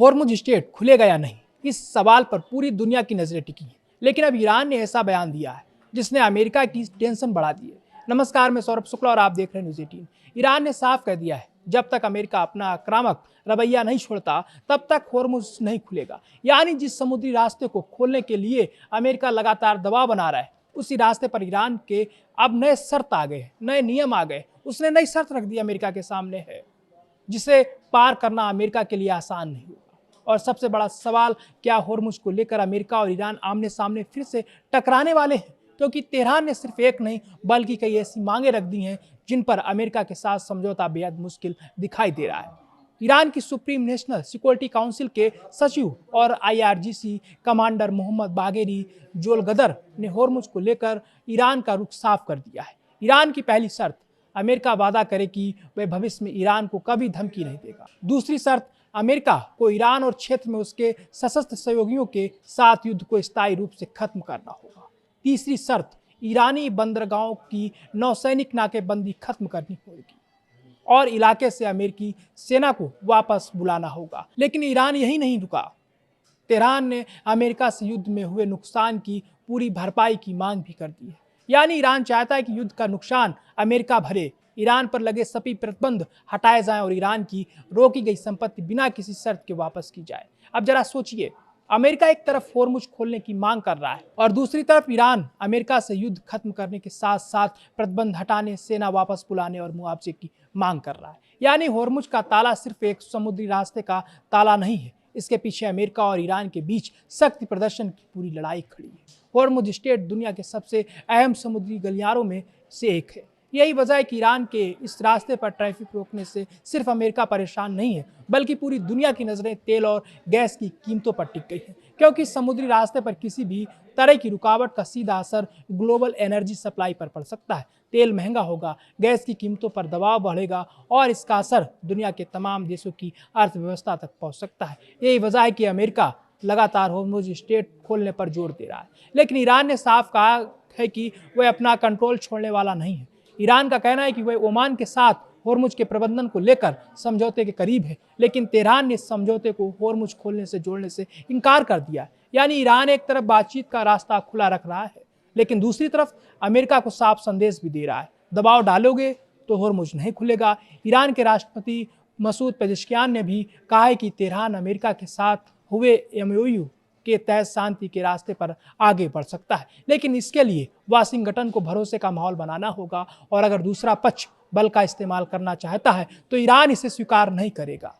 Hormuz strait खुलेगा या नहीं, इस सवाल पर पूरी दुनिया की नजरें टिकी हैं। लेकिन अब ईरान ने ऐसा बयान दिया है जिसने अमेरिका की टेंशन बढ़ा दी है। नमस्कार, मैं सौरभ शुक्ला और आप देख रहे हैं न्यूज़ 18। ईरान ने साफ कह दिया है, जब तक अमेरिका अपना आक्रामक रवैया नहीं छोड़ता तब तक होर्मुज नहीं खुलेगा। यानी जिस समुद्री रास्ते को खोलने के लिए अमेरिका लगातार दबाव बना रहा है, उसी रास्ते पर ईरान के अब नए शर्त आ गए, नए नियम आ गए। उसने नई शर्त रख दी अमेरिका के सामने है, जिसे पार करना अमेरिका के लिए आसान नहीं होगा। और सबसे बड़ा सवाल, क्या होर्मुज को लेकर अमेरिका और ईरान आमने सामने फिर से टकराने वाले हैं? क्योंकि तेहरान ने सिर्फ एक नहीं बल्कि कई ऐसी मांगे रख दी हैं जिन पर अमेरिका के साथ समझौता बेहद मुश्किल दिखाई दे रहा है। ईरान की सुप्रीम नेशनल सिक्योरिटी काउंसिल के सचिव और IRGC कमांडर मोहम्मद बागेरी जोलगदर ने होर्मुज को लेकर ईरान का रुख साफ कर दिया है। ईरान की पहली शर्त, अमेरिका वादा करे कि वह भविष्य में ईरान को कभी धमकी नहीं देगा। दूसरी शर्त, अमेरिका को ईरान और क्षेत्र में उसके सशस्त्र सहयोगियों के साथ युद्ध को स्थायी रूप से खत्म करना होगा। तीसरी शर्त, ईरानी बंदरगाहों की नौसैनिक नाकेबंदी खत्म करनी होगी और इलाके से अमेरिकी सेना को वापस बुलाना होगा। लेकिन ईरान यही नहीं रुका। तेहरान ने अमेरिका से युद्ध में हुए नुकसान की पूरी भरपाई की मांग भी कर दी है। यानी ईरान चाहता है कि युद्ध का नुकसान अमेरिका भरे, ईरान पर लगे सभी प्रतिबंध हटाए जाएं और ईरान की रोकी गई संपत्ति बिना किसी शर्त के वापस की जाए। अब जरा सोचिए, अमेरिका एक तरफ होर्मुज खोलने की मांग कर रहा है और दूसरी तरफ ईरान अमेरिका से युद्ध खत्म करने के साथ साथ प्रतिबंध हटाने, सेना वापस बुलाने और मुआवजे की मांग कर रहा है। यानी होर्मुज का ताला सिर्फ एक समुद्री रास्ते का ताला नहीं है, इसके पीछे अमेरिका और ईरान के बीच शक्ति प्रदर्शन की पूरी लड़ाई खड़ी है। होर्मुज स्ट्रेट दुनिया के सबसे अहम समुद्री गलियारों में से एक है। यही वजह है कि ईरान के इस रास्ते पर ट्रैफिक रोकने से सिर्फ अमेरिका परेशान नहीं है, बल्कि पूरी दुनिया की नज़रें तेल और गैस की कीमतों पर टिक गई हैं। क्योंकि समुद्री रास्ते पर किसी भी तरह की रुकावट का सीधा असर ग्लोबल एनर्जी सप्लाई पर पड़ सकता है। तेल महंगा होगा, गैस की कीमतों पर दबाव बढ़ेगा और इसका असर दुनिया के तमाम देशों की अर्थव्यवस्था तक पहुँच सकता है। यही वजह है कि अमेरिका लगातार होर्मुज स्ट्रेट खोलने पर जोर दे रहा है। लेकिन ईरान ने साफ कहा है कि वह अपना कंट्रोल छोड़ने वाला नहीं है। ईरान का कहना है कि वह ओमान के साथ होर्मुज के प्रबंधन को लेकर समझौते के करीब है, लेकिन तेहरान ने इस समझौते को होर्मुज खोलने से जोड़ने से इनकार कर दिया है। यानी ईरान एक तरफ बातचीत का रास्ता खुला रख रहा है, लेकिन दूसरी तरफ अमेरिका को साफ संदेश भी दे रहा है, दबाव डालोगे तो होर्मुज नहीं खुलेगा। ईरान के राष्ट्रपति मसूद पेजेश्कियान ने भी कहा है कि तेहरान अमेरिका के साथ हुए MOU के तहत शांति के रास्ते पर आगे बढ़ सकता है, लेकिन इसके लिए वाशिंगटन को भरोसे का माहौल बनाना होगा और अगर दूसरा पक्ष बल का इस्तेमाल करना चाहता है तो ईरान इसे स्वीकार नहीं करेगा।